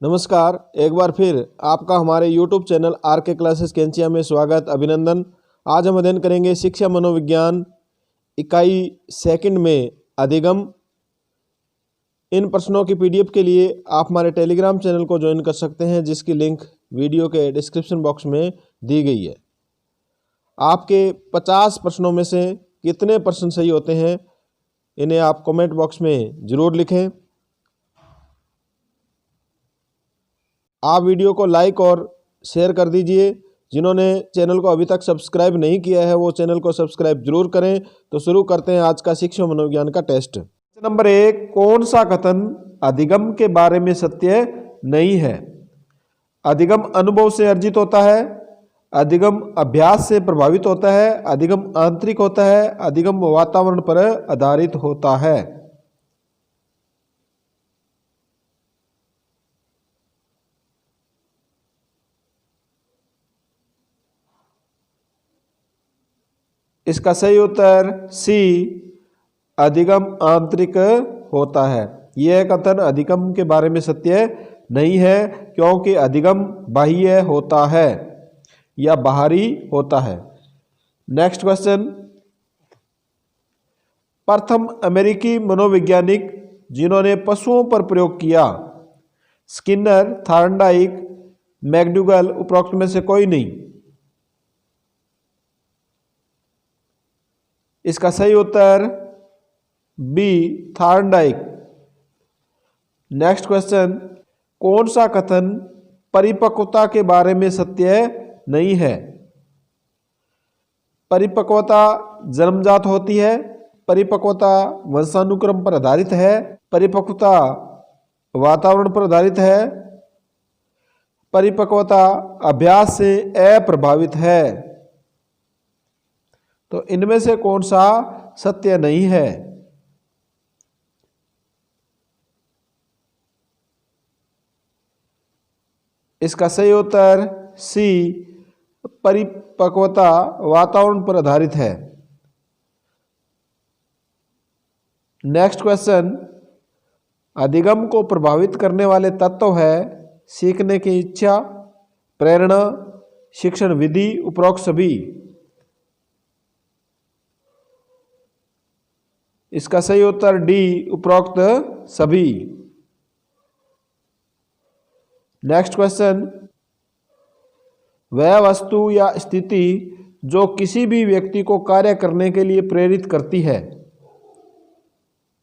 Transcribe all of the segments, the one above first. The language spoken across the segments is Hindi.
नमस्कार, एक बार फिर आपका हमारे YouTube चैनल आर के क्लासेस कैंचिया में स्वागत अभिनंदन। आज हम अध्ययन करेंगे शिक्षा मनोविज्ञान इकाई सेकंड में अधिगम। इन प्रश्नों की PDF के लिए आप हमारे टेलीग्राम चैनल को ज्वाइन कर सकते हैं, जिसकी लिंक वीडियो के डिस्क्रिप्शन बॉक्स में दी गई है। आपके 50 प्रश्नों में से कितने प्रश्न सही होते हैं, इन्हें आप कमेंट बॉक्स में ज़रूर लिखें। आप वीडियो को लाइक और शेयर कर दीजिए। जिन्होंने चैनल को अभी तक सब्सक्राइब नहीं किया है वो चैनल को सब्सक्राइब जरूर करें। तो शुरू करते हैं आज का शिक्षा मनोविज्ञान का टेस्ट। नंबर 1, कौन सा कथन अधिगम के बारे में सत्य नहीं है? अधिगम अनुभव से अर्जित होता है, अधिगम अभ्यास से प्रभावित होता है, अधिगम आंतरिक होता है, अधिगम वातावरण पर आधारित होता है। इसका सही उत्तर सी, अधिगम आंतरिक होता है। यह कथन अधिगम के बारे में सत्य नहीं है, क्योंकि अधिगम बाह्य होता है या बाहरी होता है। नेक्स्ट क्वेश्चन, प्रथम अमेरिकी मनोवैज्ञानिक जिन्होंने पशुओं पर प्रयोग किया, स्किनर, थॉर्नडाइक, मैकडूगल, उपरोक्त में से कोई नहीं। इसका सही उत्तर बी, थॉर्नडाइक। नेक्स्ट क्वेश्चन, कौन सा कथन परिपक्वता के बारे में सत्य नहीं है? परिपक्वता जन्मजात होती है, परिपक्वता वंशानुक्रम पर आधारित है, परिपक्वता वातावरण पर आधारित है, परिपक्वता अभ्यास से अप्रभावित है। तो इनमें से कौन सा सत्य नहीं है? इसका सही उत्तर सी, परिपक्वता वातावरण पर आधारित है। नेक्स्ट क्वेश्चन, अधिगम को प्रभावित करने वाले तत्व है सीखने की इच्छा, प्रेरणा, शिक्षण विधि, उपरोक्त सभी। इसका सही उत्तर डी, उपरोक्त सभी। नेक्स्ट क्वेश्चन, वह वस्तु या स्थिति जो किसी भी व्यक्ति को कार्य करने के लिए प्रेरित करती है,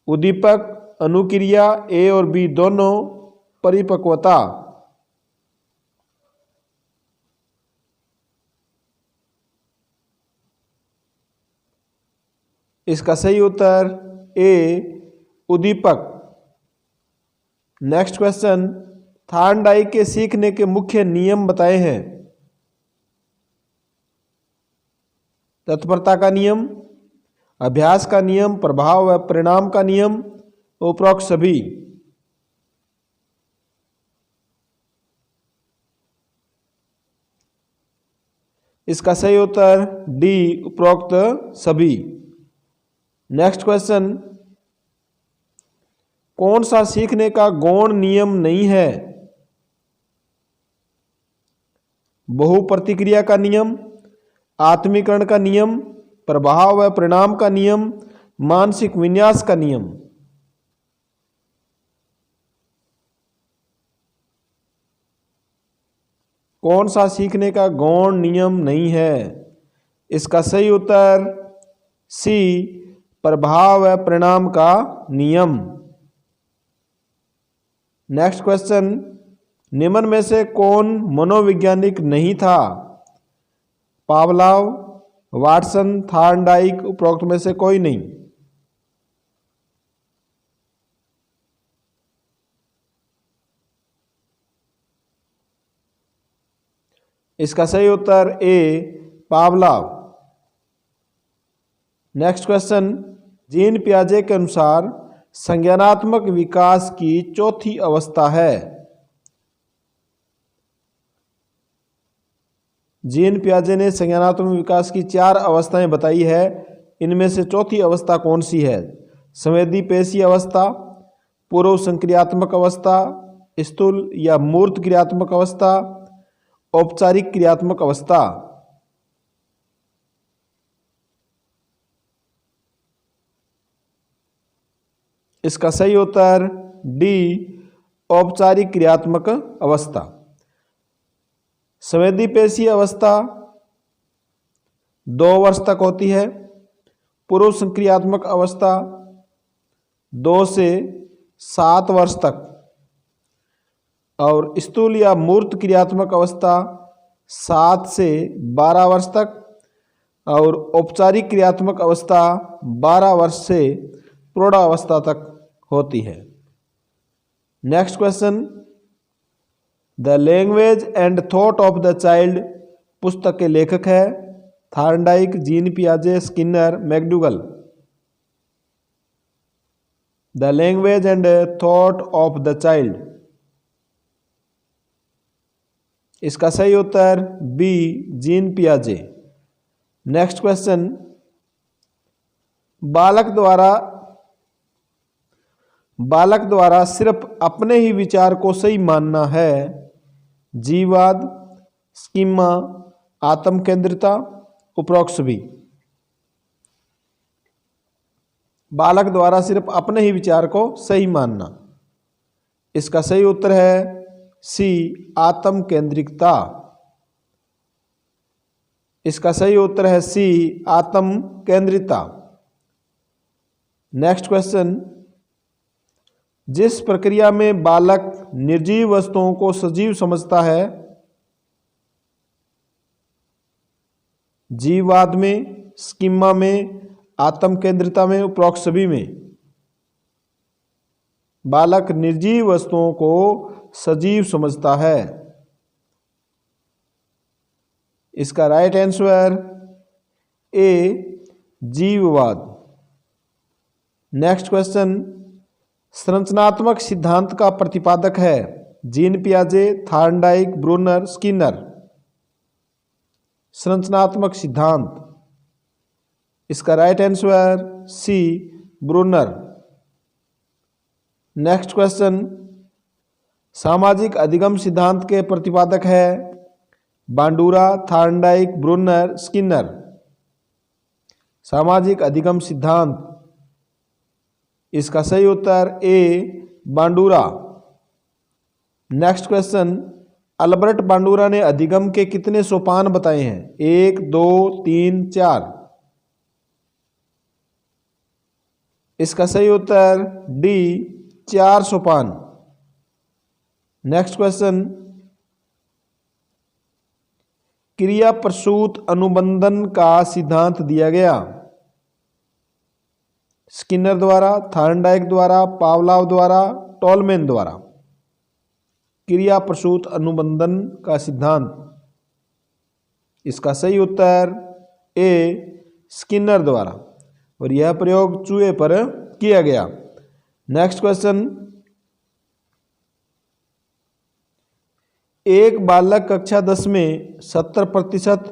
उद्दीपक, अनुक्रिया, ए और बी दोनों, परिपक्वता। इसका सही उत्तर ए, उद्दीपक। नेक्स्ट क्वेश्चन, थॉर्नडाइक के सीखने के मुख्य नियम बताए हैं। तत्परता का नियम, अभ्यास का नियम, प्रभाव व परिणाम का नियम, उपरोक्त सभी। इसका सही उत्तर डी, उपरोक्त सभी। नेक्स्ट क्वेश्चन, कौन सा सीखने का गौण नियम नहीं है? बहुप्रतिक्रिया का नियम, आत्मीकरण का नियम, प्रभाव व परिणाम का नियम, मानसिक विन्यास का नियम। कौन सा सीखने का गौण नियम नहीं है? इसका सही उत्तर सी, प्रभाव व परिणाम का नियम। नेक्स्ट क्वेश्चन, निम्न में से कौन मनोवैज्ञानिक नहीं था? पावलोव, वाटसन, थॉर्नडाइक, उपरोक्त में से कोई नहीं। इसका सही उत्तर ए, पावलोव। नेक्स्ट क्वेश्चन, जीन पियाजे के अनुसार संज्ञानात्मक विकास की चौथी अवस्था है। जीन पियाजे ने संज्ञानात्मक विकास की 4 अवस्थाएं बताई है। इनमें से चौथी अवस्था कौन सी है? संवेदी पेशी अवस्था, पूर्व संक्रियात्मक अवस्था, स्थूल या मूर्त क्रियात्मक अवस्था, औपचारिक क्रियात्मक अवस्था। इसका सही उत्तर डी, औपचारिक क्रियात्मक अवस्था। संवेदी पेशीय अवस्था 2 वर्ष तक होती है। पुरुष क्रियात्मक अवस्था 2 से 7 वर्ष तक, और स्थूल या मूर्त क्रियात्मक अवस्था 7 से 12 वर्ष तक, और औपचारिक क्रियात्मक अवस्था 12 वर्ष से प्रौढ़ावस्था तक होती है। Next question, the language and thought of the child पुस्तक के लेखक है थार्नडाइक, जीन पियाजे, Skinner, McDougall. The language and thought of the child, इसका सही उत्तर बी, जीन पियाजे। नेक्स्ट क्वेश्चन, बालक द्वारा सिर्फ अपने ही विचार को सही मानना है। जीववाद, स्कीमा, आत्म केंद्रिता, उपरोक्त सभी। बालक द्वारा सिर्फ अपने ही विचार को सही मानना, इसका सही उत्तर है सी, आत्म केंद्रिकता। इसका सही उत्तर है सी, आत्म केंद्रिता। नेक्स्ट क्वेश्चन, जिस प्रक्रिया में बालक निर्जीव वस्तुओं को सजीव समझता है, जीववाद में, स्कीमा में, आत्म केंद्रिता में, उपरोक्त सभी में बालक निर्जीव वस्तुओं को सजीव समझता है। इसका राइट आंसर ए, जीववाद। नेक्स्ट क्वेश्चन, संरचनात्मक सिद्धांत का प्रतिपादक है जीन पियाजे, थार्नडाइक, ब्रूनर, स्किनर। संरचनात्मक सिद्धांत, इसका right answer C, Bruner. Next question, सामाजिक अधिगम सिद्धांत के प्रतिपादक है बांडूरा, थार्नडाइक, ब्रूनर, स्किनर। सामाजिक अधिगम सिद्धांत, इसका सही उत्तर ए, बांडूरा। नेक्स्ट क्वेश्चन, अल्बर्ट बांडूरा ने अधिगम के कितने सोपान बताए हैं? 1, 2, 3, 4। इसका सही उत्तर डी, 4 सोपान। नेक्स्ट क्वेश्चन, क्रिया प्रसूत अनुबंधन का सिद्धांत दिया गया स्किनर द्वारा, थार्नडाइक द्वारा, पावलाव द्वारा, टोलमैन द्वारा। क्रिया प्रसूत अनुबंधन का सिद्धांत, इसका सही उत्तर ए, स्किनर द्वारा, और यह प्रयोग चूहे पर किया गया। नेक्स्ट क्वेश्चन, एक बालक कक्षा 10 में 70%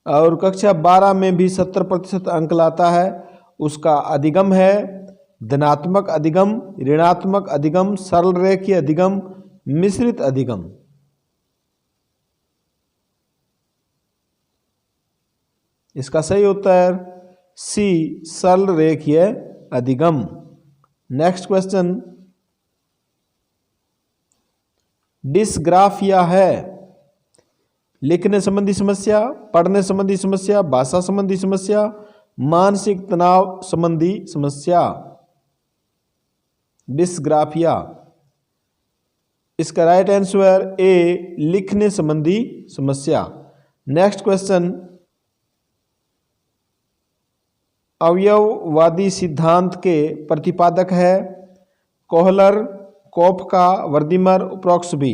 और कक्षा 12 में भी 70% अंक लाता है, उसका अधिगम है धनात्मक अधिगम, ऋणात्मक अधिगम, सरल रेखीय अधिगम, मिश्रित अधिगम। इसका सही उत्तर सी, सरल रेखीय अधिगम। नेक्स्ट क्वेश्चन, डिस्ग्राफिया है लिखने संबंधी समस्या, पढ़ने संबंधी समस्या, भाषा संबंधी समस्या, मानसिक तनाव संबंधी समस्या। डिस्ग्राफिया, इसका राइट आंसर ए, लिखने संबंधी समस्या। नेक्स्ट क्वेश्चन, अवयववादी सिद्धांत के प्रतिपादक है कोहलर, कोफ्का, वर्दीमर, उपरोक्त भी।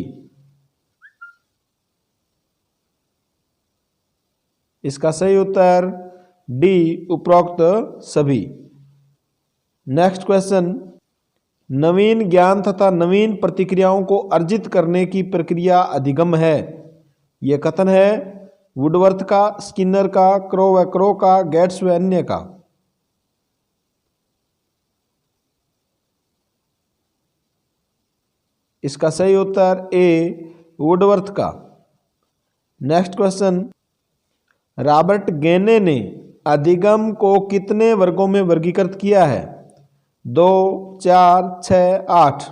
इसका सही उत्तर डी, उपरोक्त सभी। नेक्स्ट क्वेश्चन, नवीन ज्ञान तथा नवीन प्रतिक्रियाओं को अर्जित करने की प्रक्रिया अधिगम है। यह कथन है वुडवर्थ का, स्किनर का, क्रो व क्रो का, गेट्स व अन्य का। इसका सही उत्तर ए वुडवर्थ का। नेक्स्ट क्वेश्चन, रॉबर्ट गेने ने अधिगम को कितने वर्गों में वर्गीकृत किया है? 2, 4, 6, 8।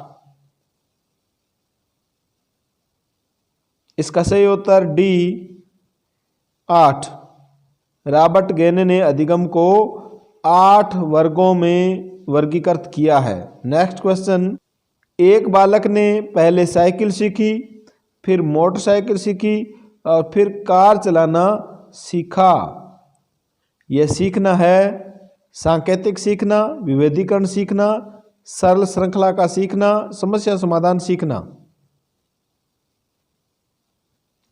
इसका सही उत्तर डी 8। रॉबर्ट गेने ने अधिगम को 8 वर्गों में वर्गीकृत किया है। नेक्स्ट क्वेश्चन, एक बालक ने पहले साइकिल सीखी, फिर मोटरसाइकिल सीखी और फिर कार चलाना सीखा। यह सीखना है सांकेतिक सीखना, विभेदीकरण सीखना, सरल श्रृंखला का सीखना, समस्या समाधान सीखना।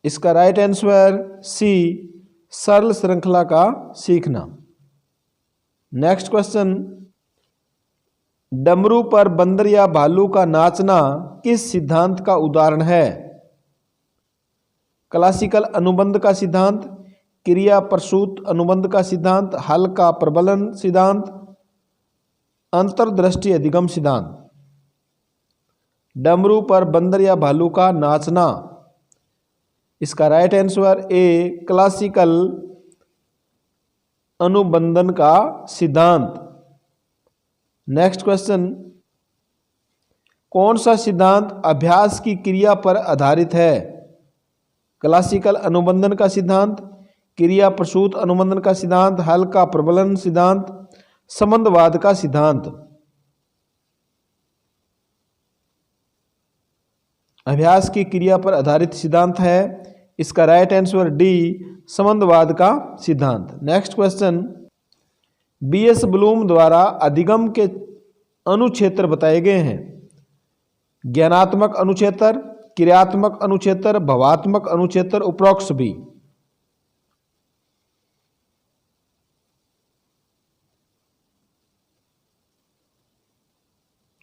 इसका राइट आंसर सी सरल श्रृंखला का सीखना। नेक्स्ट क्वेश्चन, डमरू पर बंदर या भालू का नाचना किस सिद्धांत का उदाहरण है? क्लासिकल अनुबंध का सिद्धांत, क्रिया प्रसूत अनुबंध का सिद्धांत, हल का प्रबलन सिद्धांत, अंतर्दृष्टि अधिगम सिद्धांत। डमरू पर बंदर या भालू का नाचना। इसका राइट आंसर ए क्लासिकल अनुबंधन का सिद्धांत। नेक्स्ट क्वेश्चन, कौन सा सिद्धांत अभ्यास की क्रिया पर आधारित है? क्लासिकल अनुबंधन का सिद्धांत, क्रिया प्रसूत अनुबंधन का सिद्धांत, हल का प्रबलन सिद्धांत, संबंधवाद का सिद्धांत। अभ्यास की क्रिया पर आधारित सिद्धांत है। इसका राइट आंसर डी संबंधवाद का सिद्धांत। नेक्स्ट क्वेश्चन, बीएस ब्लूम द्वारा अधिगम के अनुक्षेत्र बताए गए हैं। ज्ञानात्मक अनुक्षेत्र, क्रियात्मक अनुक्षेत्र, भावात्मक अनुक्षेत्र, उपरोक्त सभी।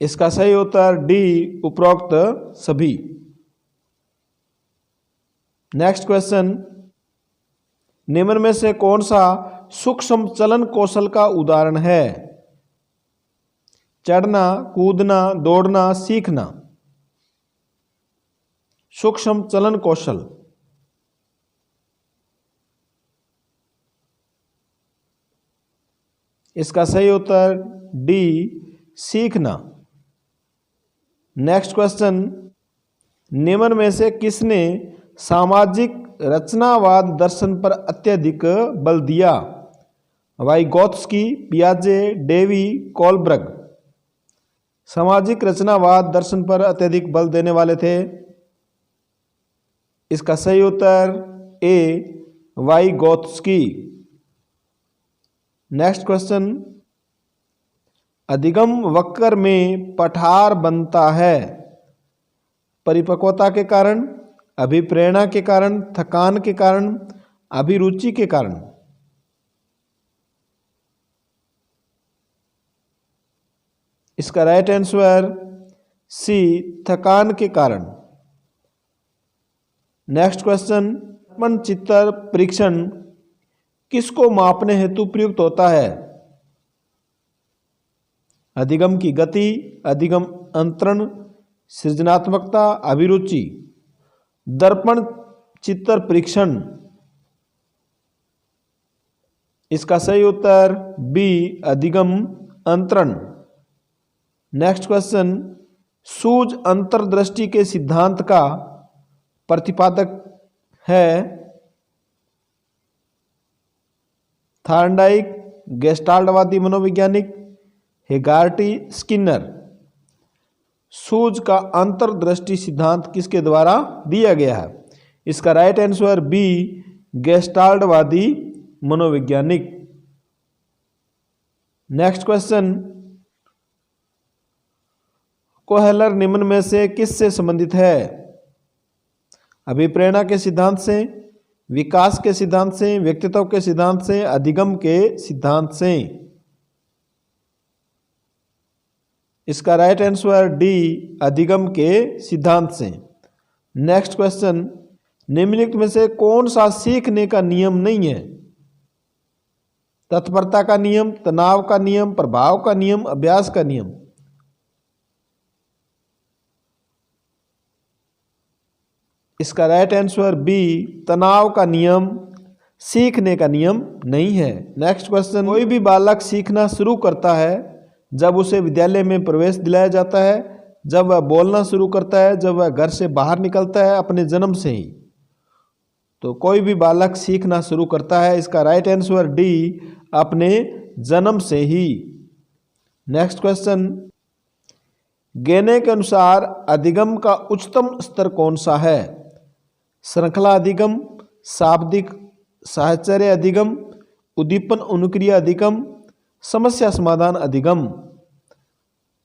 इसका सही उत्तर डी उपरोक्त सभी। नेक्स्ट क्वेश्चन, निम्न में से कौन सा सूक्ष्म चलन कौशल का उदाहरण है? चढ़ना, कूदना, दौड़ना, सीखना। सूक्ष्म चलन कौशल। इसका सही उत्तर डी सीखना। नेक्स्ट क्वेश्चन, निम्न में से किसने सामाजिक रचनावाद दर्शन पर अत्यधिक बल दिया? वाइगोत्स्की, पियाजे, डेवी, कोलब्रग। सामाजिक रचनावाद दर्शन पर अत्यधिक बल देने वाले थे। इसका सही उत्तर ए वाइगोत्स्की। नेक्स्ट क्वेश्चन, अधिगम वक्र में पठार बनता है परिपक्वता के कारण, अभिप्रेरणा के कारण, थकान के कारण, अभिरुचि के कारण। इसका राइट आंसर सी थकान के कारण। नेक्स्ट क्वेश्चन, चित्र परीक्षण किसको मापने हेतु प्रयुक्त होता है? अधिगम की गति, अधिगम अंतरण, सृजनात्मकता, अभिरुचि। दर्पण चित्र परीक्षण। इसका सही उत्तर बी अधिगम अंतरण। नेक्स्ट क्वेश्चन, सूझ अंतर्दृष्टि के सिद्धांत का प्रतिपादक है? थार्नडाइक, गेस्टाल्टवादी मनोवैज्ञानिक, हेगार्टी, स्किनर। सूझ का अंतर्दृष्टि सिद्धांत किसके द्वारा दिया गया है? इसका राइट आंसर बी गेस्टाल्टवादी मनोवैज्ञानिक। नेक्स्ट क्वेश्चन, कोहेलर निम्न में से किससे संबंधित है? अभिप्रेरणा के सिद्धांत से, विकास के सिद्धांत से, व्यक्तित्व के सिद्धांत से, अधिगम के सिद्धांत से। इसका राइट आंसर डी अधिगम के सिद्धांत से। नेक्स्ट क्वेश्चन, निम्नलिखित में से कौन सा सीखने का नियम नहीं है? तत्परता का नियम, तनाव का नियम, प्रभाव का नियम, अभ्यास का नियम। इसका राइट आंसर बी, तनाव का नियम सीखने का नियम नहीं है। नेक्स्ट क्वेश्चन, कोई भी बालक सीखना शुरू करता है जब उसे विद्यालय में प्रवेश दिलाया जाता है, जब वह बोलना शुरू करता है, जब वह घर से बाहर निकलता है, अपने जन्म से ही। तो कोई भी बालक सीखना शुरू करता है, इसका राइट आंसर डी, अपने जन्म से ही। नेक्स्ट क्वेश्चन, गेने के अनुसार अधिगम का उच्चतम स्तर कौन सा है? श्रृंखला अधिगम, शाब्दिक साहचर्य अधिगम, उद्दीपन अनुक्रिया अधिगम, समस्या समाधान अधिगम।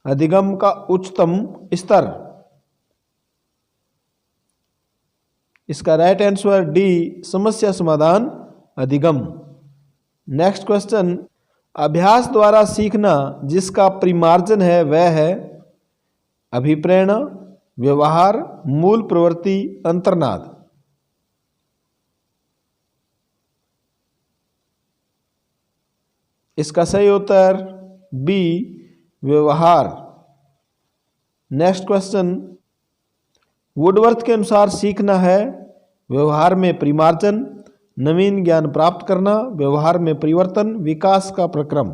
अधिगम का उच्चतम स्तर, इसका राइट आंसर डी, समस्या समाधान अधिगम। नेक्स्ट क्वेश्चन, अभ्यास द्वारा सीखना जिसका परिमार्जन है वह है अभिप्रेरणा, व्यवहार, मूल प्रवृत्ति, अंतर्नाद। इसका सही उत्तर बी, व्यवहार। नेक्स्ट क्वेश्चन, वुडवर्थ के अनुसार सीखना है व्यवहार में परिमार्जन, नवीन ज्ञान प्राप्त करना, व्यवहार में परिवर्तन, विकास का प्रक्रम।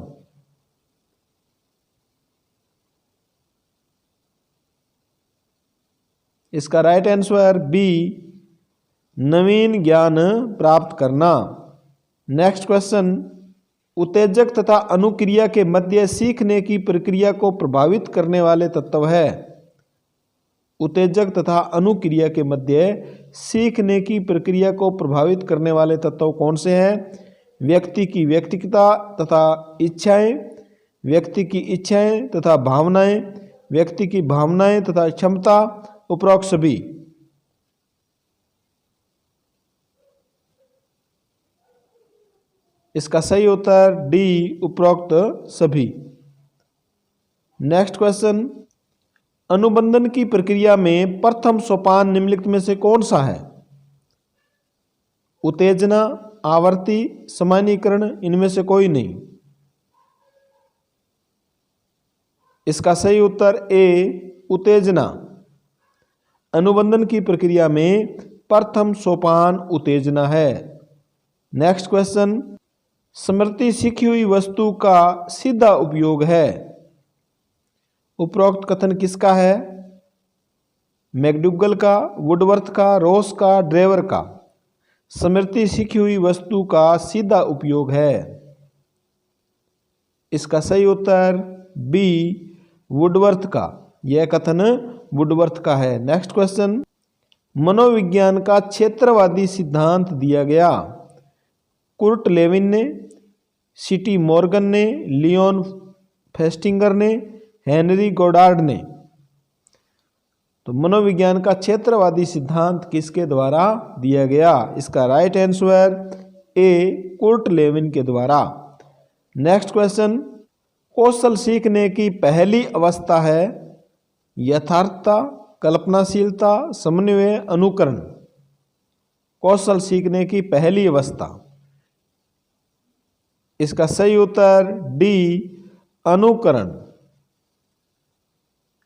इसका राइट आंसर बी, नवीन ज्ञान प्राप्त करना। नेक्स्ट क्वेश्चन, उत्तेजक तथा अनुक्रिया के मध्य सीखने की प्रक्रिया को प्रभावित करने वाले तत्व है। उत्तेजक तथा अनुक्रिया के मध्य सीखने की प्रक्रिया को प्रभावित करने वाले तत्व कौन से हैं? व्यक्ति की व्यक्तिगतता तथा इच्छाएं, व्यक्ति की इच्छाएं तथा भावनाएं, व्यक्ति की भावनाएं तथा क्षमता, उपरोक्त सभी। इसका सही उत्तर डी, उपरोक्त सभी। नेक्स्ट क्वेश्चन, अनुबंधन की प्रक्रिया में प्रथम सोपान निम्नलिखित में से कौन सा है? उत्तेजना, आवर्ती, सामान्यीकरण, इनमें से कोई नहीं। इसका सही उत्तर ए, उत्तेजना। अनुबंधन की प्रक्रिया में प्रथम सोपान उत्तेजना है। नेक्स्ट क्वेश्चन, स्मृति सीखी हुई वस्तु का सीधा उपयोग है। उपरोक्त कथन किसका है? मैकडूगल का, वुडवर्थ का, रोस का, ड्रेवर का। स्मृति सीखी हुई वस्तु का सीधा उपयोग है। इसका सही उत्तर बी, वुडवर्थ का। यह कथन वुडवर्थ का है। नेक्स्ट क्वेश्चन, मनोविज्ञान का क्षेत्रवादी सिद्धांत दिया गया। कुर्ट लेविन ने, सीटी मॉर्गन ने, लियोन फेस्टिंगर ने, हेनरी गोडार्ड ने। तो मनोविज्ञान का क्षेत्रवादी सिद्धांत किसके द्वारा दिया गया? इसका right answer A, Kurt Lewin के द्वारा। नेक्स्ट क्वेश्चन, कौशल सीखने की पहली अवस्था है यथार्थता, कल्पनाशीलता, समन्वय, अनुकरण। कौशल सीखने की पहली अवस्था, इसका सही उत्तर डी, अनुकरण।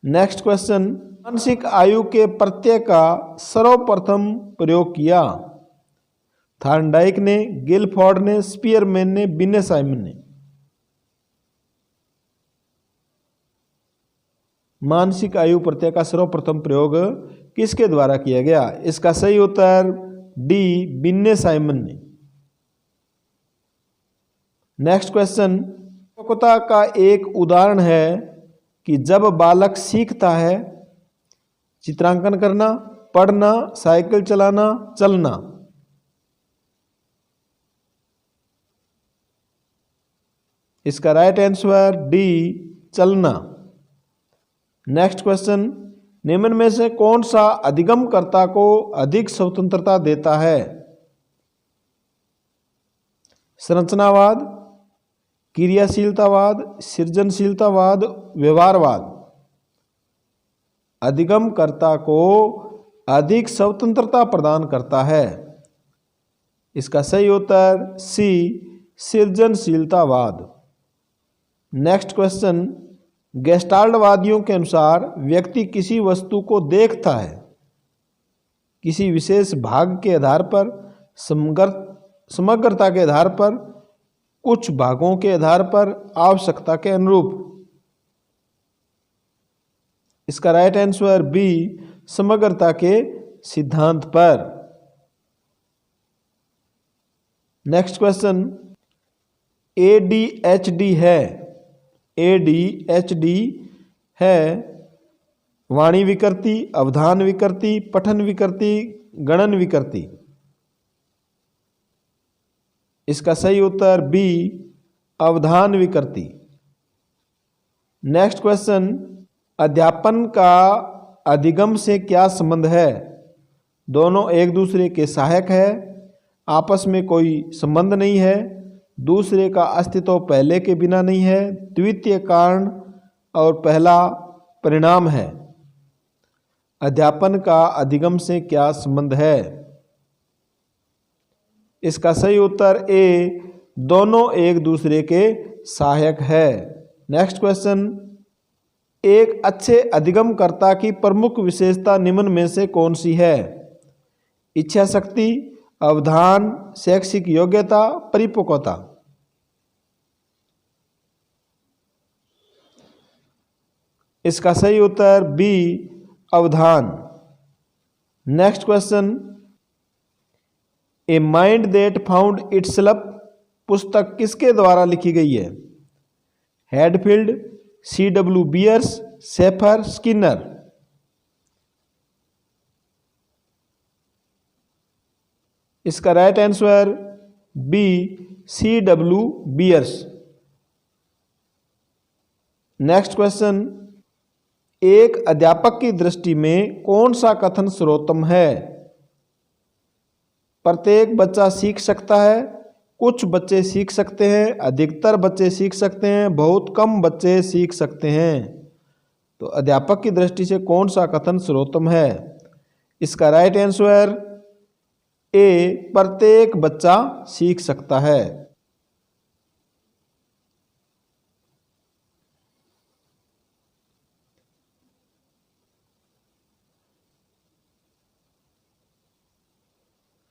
नेक्स्ट क्वेश्चन, मानसिक आयु के प्रत्यय का सर्वप्रथम प्रयोग किया। थॉर्नडाइक ने, गिलफोर्ड ने, स्पीयरमैन ने, बिन्ने साइमन ने। मानसिक आयु प्रत्यय का सर्वप्रथम प्रयोग किसके द्वारा किया गया? इसका सही उत्तर डी, बिन्ने साइमन ने। नेक्स्ट क्वेश्चन, परिपक्वता का एक उदाहरण है कि जब बालक सीखता है चित्रांकन करना, पढ़ना, साइकिल चलाना, चलना। इसका राइट आंसर डी, चलना। नेक्स्ट क्वेश्चन, निम्न में से कौन सा अधिगमकर्ता को अधिक स्वतंत्रता देता है? संरचनावाद, क्रियाशीलतावाद, सृजनशीलतावाद, व्यवहारवाद। अधिगमकर्ता को अधिक स्वतंत्रता प्रदान करता है। इसका सही उत्तर सी, सृजनशीलतावाद। नेक्स्ट क्वेश्चन, गेस्टाल्टवादियों के अनुसार व्यक्ति किसी वस्तु को देखता है, किसी विशेष भाग के आधार पर, समग्रता के आधार पर, कुछ भागों के आधार पर, आवश्यकता के अनुरूप। इसका राइट आंसर बी, समग्रता के सिद्धांत पर। नेक्स्ट क्वेश्चन, ADHD है, ADHD है वाणी विकृति, अवधान विकृति, पठन विकृति, गणन विकृति। इसका सही उत्तर बी, अवधान विकृति। नेक्स्ट क्वेश्चन, अध्यापन का अधिगम से क्या संबंध है? दोनों एक दूसरे के सहायक है, आपस में कोई संबंध नहीं है, दूसरे का अस्तित्व पहले के बिना नहीं है, द्वितीय कारण और पहला परिणाम है। अध्यापन का अधिगम से क्या संबंध है? इसका सही उत्तर ए, दोनों एक दूसरे के सहायक है। नेक्स्ट क्वेश्चन, एक अच्छे अधिगमकर्ता की प्रमुख विशेषता निम्न में से कौन सी है? इच्छा शक्ति, अवधान, शैक्षिक योग्यता, परिपक्वता। इसका सही उत्तर बी, अवधान। Next question, a mind that found itself पुस्तक किसके द्वारा लिखी गई है? Hadfield, C.W. Beers, Shaffer, Skinner. इसका right answer B, C.W. Beers. Next question, एक अध्यापक की दृष्टि में कौन सा कथन सर्वोत्तम है? प्रत्येक बच्चा सीख सकता है, कुछ बच्चे सीख सकते हैं, अधिकतर बच्चे सीख सकते हैं, बहुत कम बच्चे सीख सकते हैं। तो अध्यापक की दृष्टि से कौन सा कथन सर्वोत्तम है? इसका राइट आंसर ए, प्रत्येक बच्चा सीख सकता है।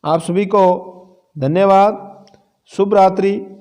आप सभी को धन्यवाद। शुभ रात्रि।